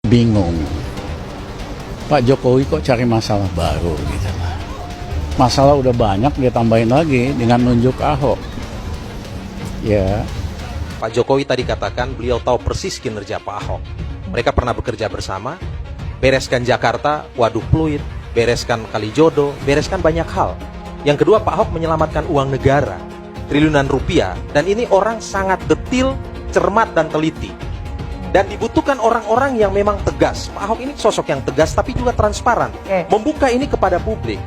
Bingung, Pak Jokowi kok cari masalah baru gitu lah. Masalah udah banyak, dia tambahin lagi dengan nunjuk Ahok. Ya. Pak Jokowi tadi katakan beliau tahu persis kinerja Pak Ahok. Mereka pernah bekerja bersama, bereskan Jakarta, waduk fluid, bereskan Kalijodo, bereskan banyak hal. Yang kedua, Pak Ahok menyelamatkan uang negara, triliunan rupiah, dan ini orang sangat detil, cermat, dan teliti. Dan dibutuhkan orang-orang yang memang tegas. Pak Ahok ini sosok yang tegas tapi juga transparan, membuka ini kepada publik.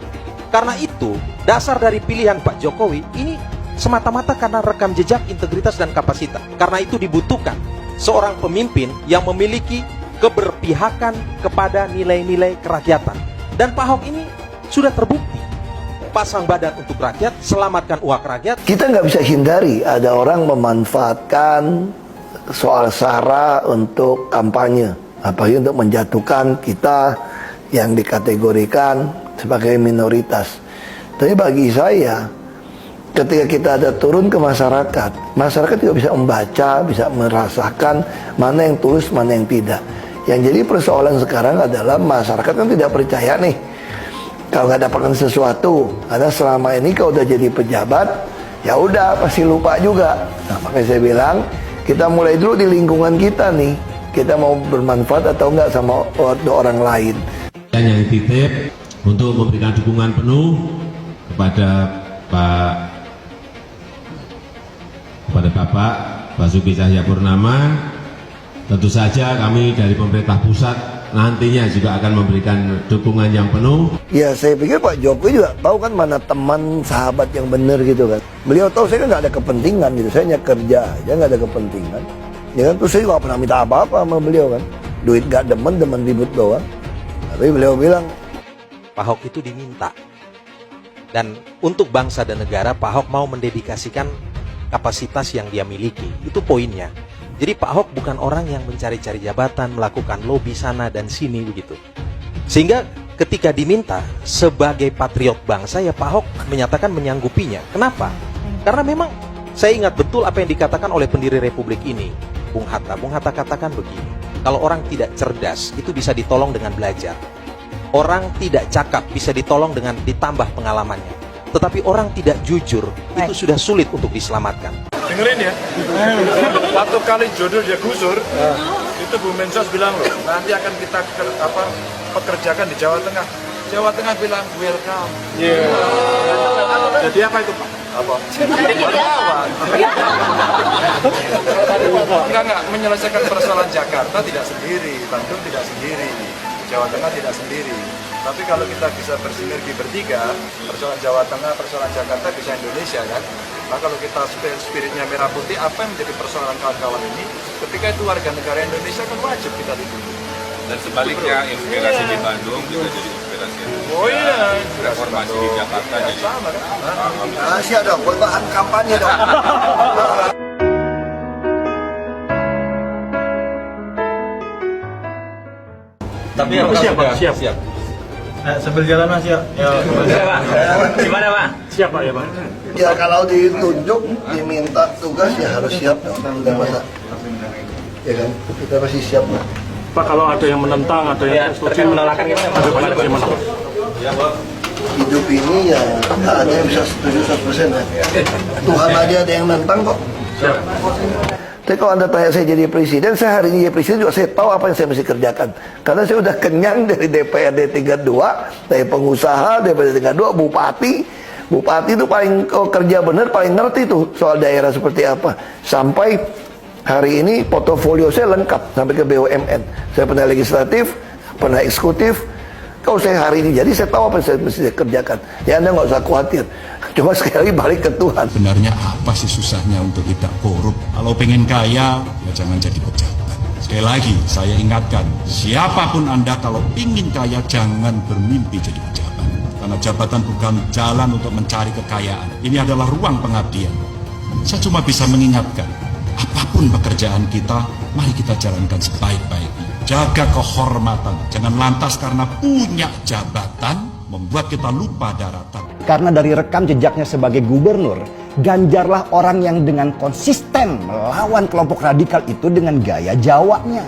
Karena itu, dasar dari pilihan Pak Jokowi ini semata-mata karena rekam jejak, integritas, dan kapasitas. Karena itu dibutuhkan seorang pemimpin yang memiliki keberpihakan kepada nilai-nilai kerakyatan. Dan Pak Ahok ini sudah terbukti. Pasang badan untuk rakyat, selamatkan uang rakyat. Kita nggak bisa hindari ada orang memanfaatkan soal SARA untuk kampanye, apalagi untuk menjatuhkan kita yang dikategorikan sebagai minoritas. Tapi bagi saya, ketika kita ada turun ke masyarakat, masyarakat juga bisa membaca, bisa merasakan mana yang tulus, mana yang tidak. Yang jadi persoalan sekarang adalah masyarakat kan tidak percaya nih kalau nggak dapatkan sesuatu, karena selama ini kalau udah jadi pejabat, ya udah pasti lupa juga. Nah, makanya saya bilang kita mulai dulu di lingkungan kita nih, kita mau bermanfaat atau enggak sama orang lain. Dan yang titip untuk memberikan dukungan penuh kepada Bapak Basuki Cahayapurnama. Tentu saja kami dari pemerintah pusat nantinya juga akan memberikan dukungan yang penuh. Ya saya pikir Pak Jokowi juga tahu kan mana teman sahabat yang benar gitu kan. Beliau tahu saya kan nggak ada kepentingan gitu, saya hanya kerja aja nggak ada kepentingan. Ya kan, terus saya juga pernah minta apa-apa sama beliau kan. Duit nggak demen ribut doang. Tapi beliau bilang Pak Ahok itu diminta. Dan untuk bangsa dan negara, Pak Ahok mau mendedikasikan kapasitas yang dia miliki. Itu poinnya. Jadi Pak Ahok bukan orang yang mencari-cari jabatan, melakukan lobby sana dan sini begitu. Sehingga ketika diminta sebagai patriot bangsa, ya Pak Ahok menyatakan menyanggupinya. Kenapa? Karena memang saya ingat betul apa yang dikatakan oleh pendiri Republik ini, Bung Hatta. Bung Hatta katakan begini, kalau orang tidak cerdas itu bisa ditolong dengan belajar. Orang tidak cakap bisa ditolong dengan ditambah pengalamannya. Tetapi orang tidak jujur itu sudah sulit untuk diselamatkan. Dengerin ya, waktu Kalijodo dia gusur, itu Bu Mensos bilang loh, nanti akan kita pekerjakan di Jawa Tengah. Jawa Tengah bilang welcome. Jadi apa itu Pak? Apa? Enggak, menyelesaikan persoalan Jakarta tidak sendiri, Bandung tidak sendiri, Jawa Tengah tidak sendiri. Tapi kalau kita bisa bersinergi bertiga, persoalan Jawa Tengah, persoalan Jakarta, bisa Indonesia kan. Nah kalau kita spiritnya merah putih, apa yang menjadi persoalan kawan-kawan ini? Ketika itu warga negara Indonesia kan wajib kita didukung. Dan sebaliknya inspirasi di Bandung bisa jadi inspirasi. Oh iya, reformasi di Jakarta jadi sama kan? rahasia dong, buat bahan kampanye dong. Tapi siap, Pak. Siap. Sambil jalan Mas ya. Gimana Pak? Siap Pak ya Pak. Ya kalau ditunjuk, diminta tugas ya harus siap dong. Udah masa. Ya kan, kita pasti siap lah. Pak kalau ada yang menentang, ada yang setuju, menolakkan gimana? Ya Pak. Hidup ini ya nggak ada yang bisa setuju 100% ya. Tuhan aja ada yang nentang kok. Siap. Tapi kalau Anda tanya saya jadi presiden, saya hari ini jadi presiden juga saya tahu apa yang saya mesti kerjakan. Karena saya udah kenyang dari DPRD tingkat 2, dari pengusaha, DPRD tingkat 2, bupati. Bupati itu paling kerja benar, paling ngerti tuh soal daerah seperti apa. Sampai hari ini portofolio saya lengkap sampai ke BUMN. Saya pernah legislatif, pernah eksekutif. Kalau saya hari ini jadi saya tahu apa yang saya mesti kerjakan. Ya Anda nggak usah khawatir. Cuma sekali lagi balik ke Tuhan. Sebenarnya apa sih susahnya untuk tidak korup? Kalau pengen kaya, ya jangan jadi pejabat. Sekali lagi, saya ingatkan, siapapun Anda kalau ingin kaya, jangan bermimpi jadi pejabat. Karena jabatan bukan jalan untuk mencari kekayaan. Ini adalah ruang pengabdian. Saya cuma bisa mengingatkan, apapun pekerjaan kita, mari kita jalankan sebaik-baiknya. Jaga kehormatan, jangan lantas karena punya jabatan membuat kita lupa daratan. Karena dari rekam jejaknya sebagai gubernur, Ganjarlah orang yang dengan konsisten melawan kelompok radikal itu dengan gaya Jawanya.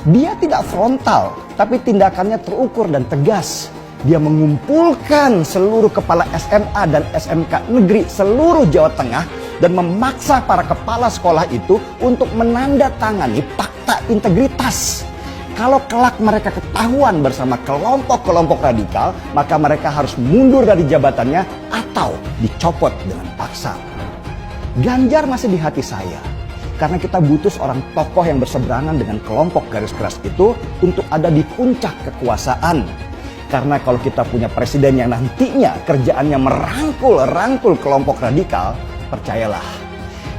Dia tidak frontal, tapi tindakannya terukur dan tegas. Dia mengumpulkan seluruh kepala SMA dan SMK negeri seluruh Jawa Tengah dan memaksa para kepala sekolah itu untuk menandatangani fakta integritas. Kalau kelak mereka ketahuan bersama kelompok-kelompok radikal, maka mereka harus mundur dari jabatannya atau dicopot dengan paksa. Ganjar masih di hati saya, karena kita butuh seorang tokoh yang berseberangan dengan kelompok garis keras itu untuk ada di puncak kekuasaan. Karena kalau kita punya presiden yang nantinya kerjaannya merangkul kelompok radikal, percayalah,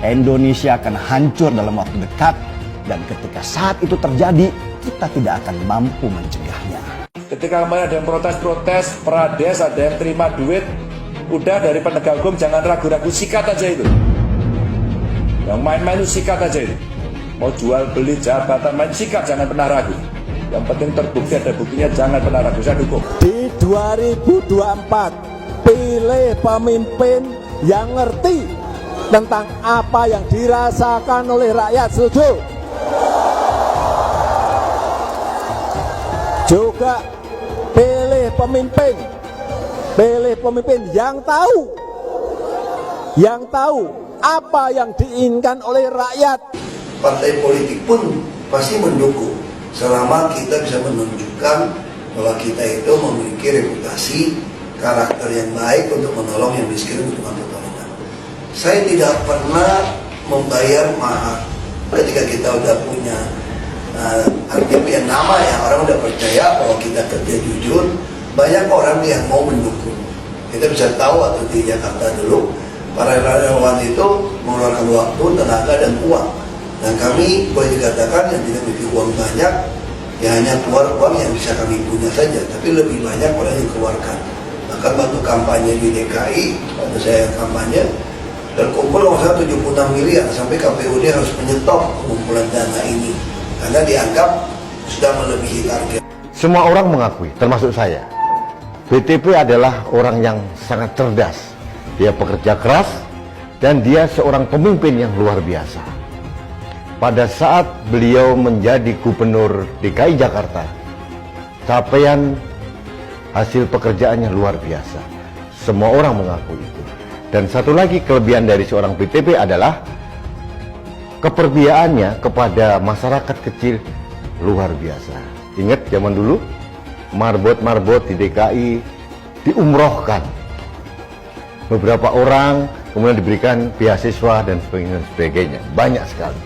Indonesia akan hancur dalam waktu dekat. Dan ketika saat itu terjadi, kita tidak akan mampu mencegahnya. Ketika kemarin ada yang protes-protes, perades, ada yang terima duit, udah dari penegak hukum jangan ragu-ragu, sikat aja itu. Yang main-main itu sikat aja itu. Mau jual beli jabatan main sikat, jangan pernah ragu. Yang penting terbukti, ada buktinya, jangan pernah ragu, saya dukung. Di 2024, pilih pemimpin yang ngerti tentang apa yang dirasakan oleh rakyat, setuju? Juga pilih pemimpin yang tahu apa yang diinginkan oleh rakyat. Partai politik pun pasti mendukung selama kita bisa menunjukkan bahwa kita itu memiliki reputasi karakter yang baik untuk menolong yang miskin, untuk pertolongan. Saya tidak pernah membayar mahal. Ketika kita udah punya artinya punya nama ya, orang udah percaya bahwa kita kerja jujur, banyak orang yang mau mendukung. Kita bisa tahu waktu di Jakarta dulu, para relawan itu mengeluarkan waktu, tenaga, dan uang. Dan kami boleh dikatakan yang tidak memiliki uang banyak, ya hanya keluar uang yang bisa kami punya saja, tapi lebih banyak orang yang keluarkan. Bahkan waktu kampanye di DKI, waktu saya kampanye, terkumpul kalau saya 76 miliar, sampai KPUD harus menyetop pengumpulan dana ini karena dianggap sudah melebihi target. Semua orang mengakui, termasuk saya, BTP adalah orang yang sangat cerdas. Dia pekerja keras dan dia seorang pemimpin yang luar biasa. Pada saat beliau menjadi gubernur DKI Jakarta, capaian hasil pekerjaannya luar biasa. Semua orang mengakui itu. Dan satu lagi kelebihan dari seorang BTP adalah keperbiaannya kepada masyarakat kecil luar biasa. Ingat zaman dulu, marbot-marbot di DKI diumrohkan. Beberapa orang kemudian diberikan beasiswa dan sebagainya. Banyak sekali.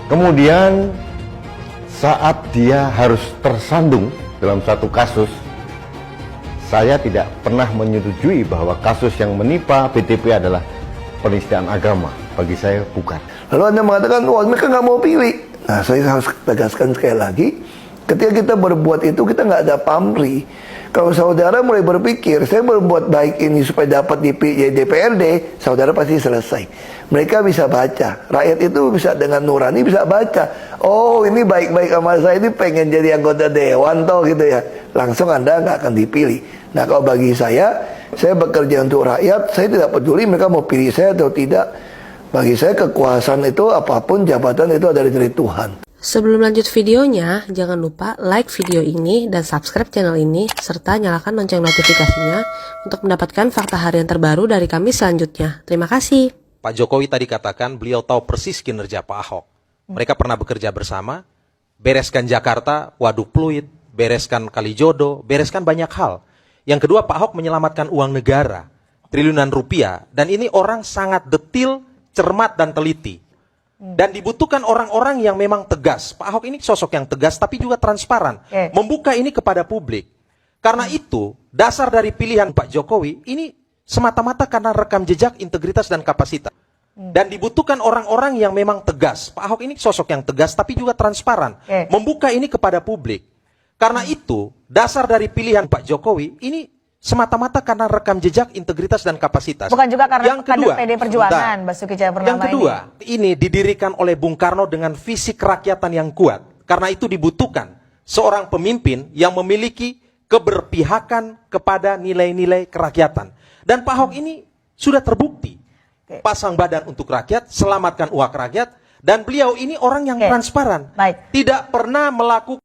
Kemudian saat dia harus tersandung dalam satu kasus, saya tidak pernah menyetujui bahwa kasus yang menimpa BTP adalah penistaan agama. Bagi saya bukan. Lalu Anda mengatakan, wah mereka nggak mau pilih. Nah, saya harus tegaskan sekali lagi, ketika kita berbuat itu, kita nggak ada pamrih. Kalau saudara mulai berpikir, saya berbuat baik ini supaya dapat di DPRD, saudara pasti selesai. Mereka bisa baca. Rakyat itu bisa dengan nurani bisa baca. Oh, ini baik-baik sama saya, ini pengen jadi anggota dewan toh gitu ya. Langsung Anda nggak akan dipilih. Nah, kalau bagi saya bekerja untuk rakyat, saya tidak peduli mereka mau pilih saya atau tidak. Bagi saya kekuasaan itu apapun, jabatan itu ada dari Tuhan. Sebelum lanjut videonya, jangan lupa like video ini dan subscribe channel ini, serta nyalakan lonceng notifikasinya untuk mendapatkan fakta harian terbaru dari kami selanjutnya. Terima kasih. Pak Jokowi tadi katakan beliau tahu persis kinerja Pak Ahok. Mereka pernah bekerja bersama, bereskan Jakarta, Waduk Pluit, bereskan Kalijodo, bereskan banyak hal. Yang kedua, Pak Ahok menyelamatkan uang negara, triliunan rupiah, dan ini orang sangat detil, cermat, dan teliti. Dan dibutuhkan orang-orang yang memang tegas. Pak Ahok ini sosok yang tegas tapi juga transparan. Membuka ini kepada publik. Karena itu, dasar dari pilihan Pak Jokowi ini semata-mata karena rekam jejak, integritas, dan kapasitas. Dan dibutuhkan orang-orang yang memang tegas. Pak Ahok ini sosok yang tegas tapi juga transparan. Membuka ini kepada publik. Karena itu, dasar dari pilihan Pak Jokowi ini semata-mata karena rekam jejak, integritas, dan kapasitas. Bukan juga karena yang kedua, PD Perjuangan, Basuki Cahayapurnama. Yang kedua, ini didirikan oleh Bung Karno dengan visi kerakyatan yang kuat. Karena itu dibutuhkan seorang pemimpin yang memiliki keberpihakan kepada nilai-nilai kerakyatan. Dan Pak Ahok ini sudah terbukti. Pasang badan untuk rakyat, selamatkan uang rakyat, Dan beliau ini orang yang transparan. Baik. Tidak pernah melakukan